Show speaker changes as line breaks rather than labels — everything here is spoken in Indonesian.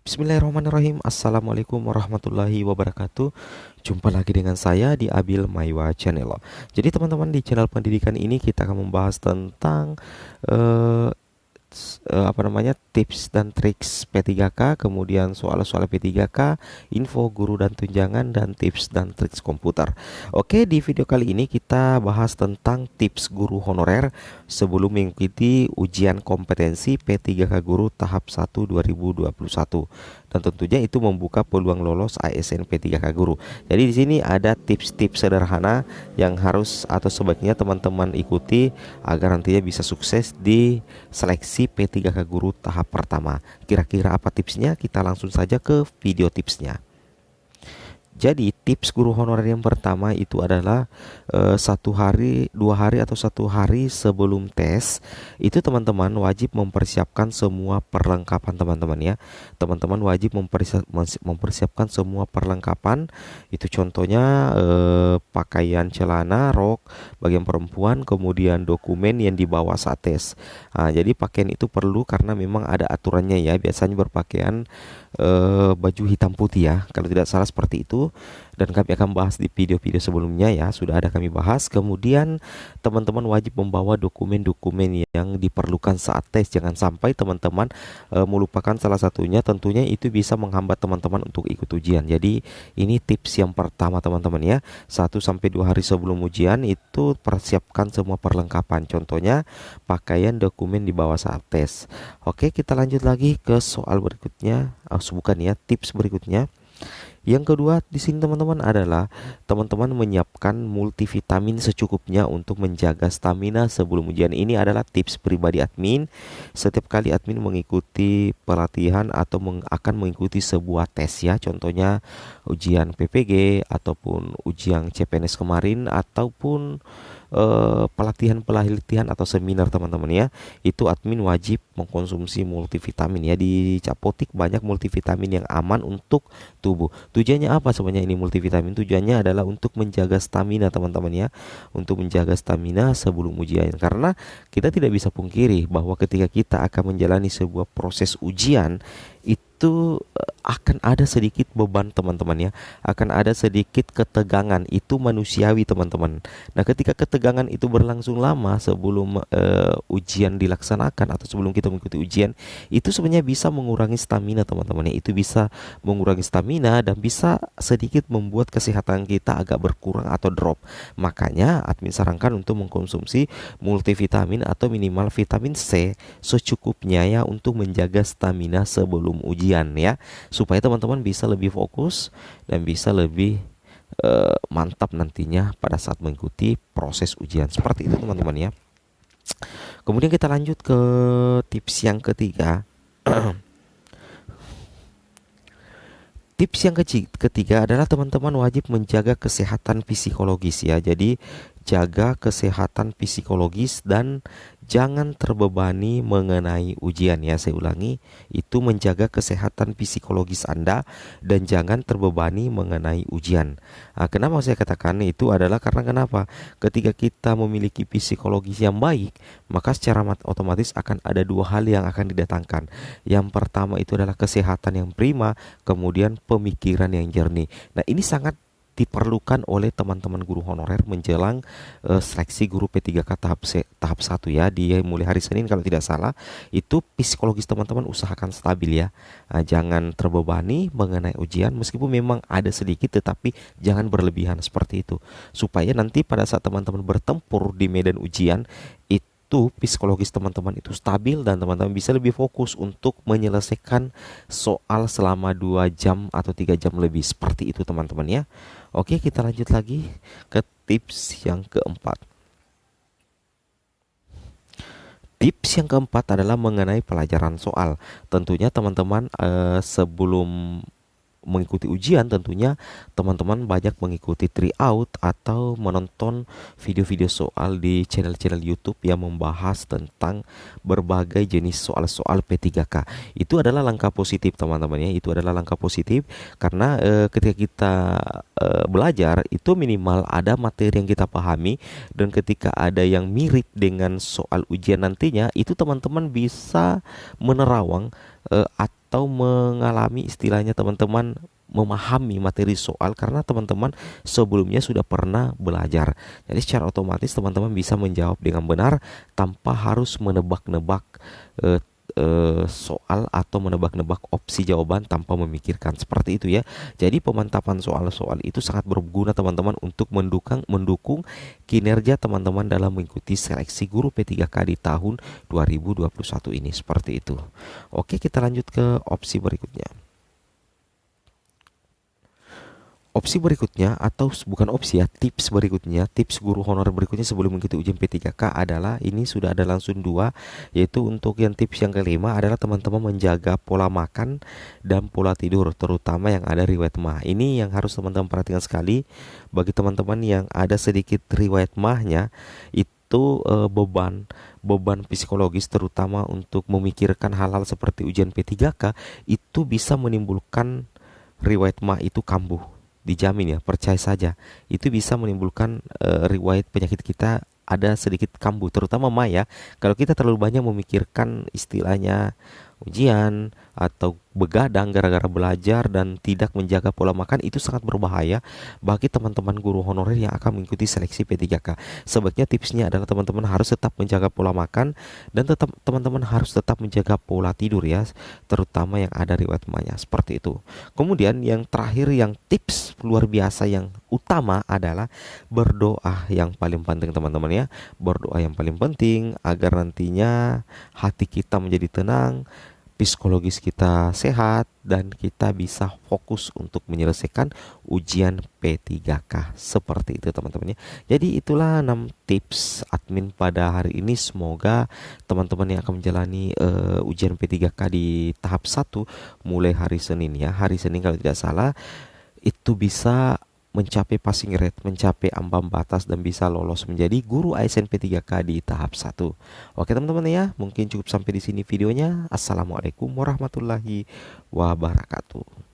Bismillahirrahmanirrahim. Assalamualaikum warahmatullahi wabarakatuh. Jumpa lagi dengan saya di Abil Maiwa Channel. Jadi teman-teman, di channel pendidikan ini kita akan membahas tentang eh, tips dan triks P3K, kemudian soal-soal P3K, info guru dan tunjangan, dan tips dan triks komputer. Oke, di video kali ini kita bahas tentang tips guru honorer sebelum mengikuti ujian kompetensi P3K guru tahap 1 2021. Dan tentunya itu membuka peluang lolos ASN P3K guru. Jadi di sini ada tips-tips sederhana yang harus atau sebaiknya teman-teman ikuti agar nantinya bisa sukses di seleksi P3K guru tahap pertama. Kira-kira apa tipsnya? Kita langsung saja ke video tipsnya. Jadi tips guru honorer yang pertama itu adalah 1 hari, 2 hari atau 1 hari sebelum tes itu teman-teman wajib mempersiapkan semua perlengkapan teman-teman ya. Teman-teman wajib mempersiapkan semua perlengkapan. Itu contohnya pakaian celana, rok bagian perempuan, kemudian dokumen yang dibawa saat tes. Jadi pakaian itu perlu karena memang ada aturannya ya. Biasanya berpakaian baju hitam putih ya, kalau tidak salah seperti itu. Dan kami akan bahas di video-video sebelumnya ya, sudah ada kami bahas. Kemudian teman-teman wajib membawa dokumen-dokumen yang diperlukan saat tes. Jangan sampai teman-teman melupakan salah satunya, tentunya itu bisa menghambat teman-teman untuk ikut ujian. Jadi ini tips yang pertama teman-teman ya. 1 sampai 2 hari sebelum ujian itu persiapkan semua perlengkapan. Contohnya pakaian, dokumen dibawa saat tes. Oke, kita lanjut lagi ke soal berikutnya. Bukan ya, tips berikutnya. Yang kedua di sini teman-teman adalah teman-teman menyiapkan multivitamin secukupnya untuk menjaga stamina sebelum ujian. Ini adalah tips pribadi admin. Setiap kali admin mengikuti pelatihan atau akan mengikuti sebuah tes ya, contohnya ujian PPG ataupun ujian CPNS kemarin ataupun pelatihan atau seminar teman-teman ya, itu admin wajib mengkonsumsi multivitamin ya. Di Capotik banyak multivitamin yang aman untuk tubuh. Tujuannya apa sebenarnya ini multivitamin? Tujuannya adalah untuk menjaga stamina teman-teman ya, untuk menjaga stamina sebelum ujian. Karena kita tidak bisa pungkiri bahwa ketika kita akan menjalani sebuah proses ujian itu akan ada sedikit beban teman-teman ya, akan ada sedikit ketegangan, itu manusiawi teman-teman. Nah, ketika ketegangan itu berlangsung lama sebelum ujian dilaksanakan atau sebelum kita mengikuti ujian, itu sebenarnya bisa mengurangi stamina teman-teman ya. Itu bisa mengurangi stamina dan bisa sedikit membuat kesehatan kita agak berkurang atau drop. Makanya admin sarankan untuk mengkonsumsi multivitamin atau minimal vitamin C secukupnya ya, untuk menjaga stamina sebelum ujian ya, supaya teman-teman bisa lebih fokus dan bisa lebih mantap nantinya pada saat mengikuti proses ujian. Seperti itu teman-teman ya. Kemudian kita lanjut ke tips yang ketiga. Tips yang ketiga adalah teman-teman wajib menjaga kesehatan psikologis ya. Jadi jaga kesehatan psikologis dan jangan terbebani mengenai ujian ya. Saya ulangi, itu menjaga kesehatan psikologis Anda dan jangan terbebani mengenai ujian. Kenapa saya katakan itu adalah karena kenapa? Ketika kita memiliki psikologis yang baik, maka secara otomatis akan ada dua hal yang akan didatangkan. Yang pertama itu adalah kesehatan yang prima, kemudian pemikiran yang jernih. Nah, ini sangat diperlukan oleh teman-teman guru honorer menjelang seleksi guru P3K tahap 1 ya. Dia mulai hari Senin kalau tidak salah. Itu psikologis teman-teman usahakan stabil ya. Jangan terbebani mengenai ujian, meskipun memang ada sedikit tetapi jangan berlebihan seperti itu. Supaya nanti pada saat teman-teman bertempur di medan ujian itu psikologis teman-teman itu stabil dan teman-teman bisa lebih fokus untuk menyelesaikan soal selama 2 jam atau 3 jam lebih. Seperti itu teman-teman ya. Oke, kita lanjut lagi ke tips yang keempat. Tips yang keempat adalah mengenai pelajaran soal. Tentunya teman-teman sebelum mengikuti ujian, tentunya teman-teman banyak mengikuti tryout atau menonton video-video soal di channel-channel YouTube yang membahas tentang berbagai jenis soal-soal P3K. Itu adalah langkah positif teman-teman ya. Itu adalah langkah positif karena ketika kita belajar itu minimal ada materi yang kita pahami, dan ketika ada yang mirip dengan soal ujian nantinya itu teman-teman bisa menerawang atau mengalami istilahnya teman-teman memahami materi soal karena teman-teman sebelumnya sudah pernah belajar. Jadi secara otomatis teman-teman bisa menjawab dengan benar tanpa harus menebak-nebak eh, soal atau menebak-nebak opsi jawaban tanpa memikirkan, seperti itu ya. Jadi pemantapan soal-soal itu sangat berguna teman-teman untuk mendukung kinerja teman-teman dalam mengikuti seleksi guru P3K di tahun 2021 ini, seperti itu. Oke, kita lanjut ke opsi berikutnya. Opsi berikutnya atau bukan opsi ya, tips berikutnya, tips guru honorer berikutnya sebelum mengikuti ujian P3K adalah, ini sudah ada langsung dua, yaitu untuk yang tips yang kelima adalah teman-teman menjaga pola makan dan pola tidur, terutama yang ada riwayat MAH. Ini yang harus teman-teman perhatikan sekali. Bagi teman-teman yang ada sedikit riwayat MAH-nya, itu beban psikologis terutama untuk memikirkan hal-hal seperti ujian P3K itu bisa menimbulkan riwayat MAH itu kambuh. Dijamin ya, percaya saja. Itu bisa menimbulkan riwayat penyakit kita ada sedikit kambuh, terutama MAH ya. Kalau kita terlalu banyak memikirkan istilahnya ujian atau begadang gara-gara belajar dan tidak menjaga pola makan, itu sangat berbahaya bagi teman-teman guru honorer yang akan mengikuti seleksi P3K. Sebaiknya tipsnya adalah teman-teman harus tetap menjaga pola makan dan teman-teman harus tetap menjaga pola tidur ya, terutama yang ada riwayat MAH-nya, seperti itu. Kemudian yang terakhir, yang tips luar biasa yang utama adalah berdoa yang paling penting teman-teman ya. Berdoa yang paling penting agar nantinya hati kita menjadi tenang, psikologis kita sehat, dan kita bisa fokus untuk menyelesaikan ujian P3K, seperti itu teman-teman ya. Jadi itulah 6 tips admin pada hari ini. Semoga teman-teman yang akan menjalani ujian P3K di tahap 1 mulai hari Senin ya, hari Senin kalau tidak salah, itu bisa mencapai passing rate, mencapai ambang batas dan bisa lolos menjadi guru ASN P3K di tahap 1. Oke teman-teman ya, mungkin cukup sampai di sini videonya. Assalamualaikum warahmatullahi wabarakatuh.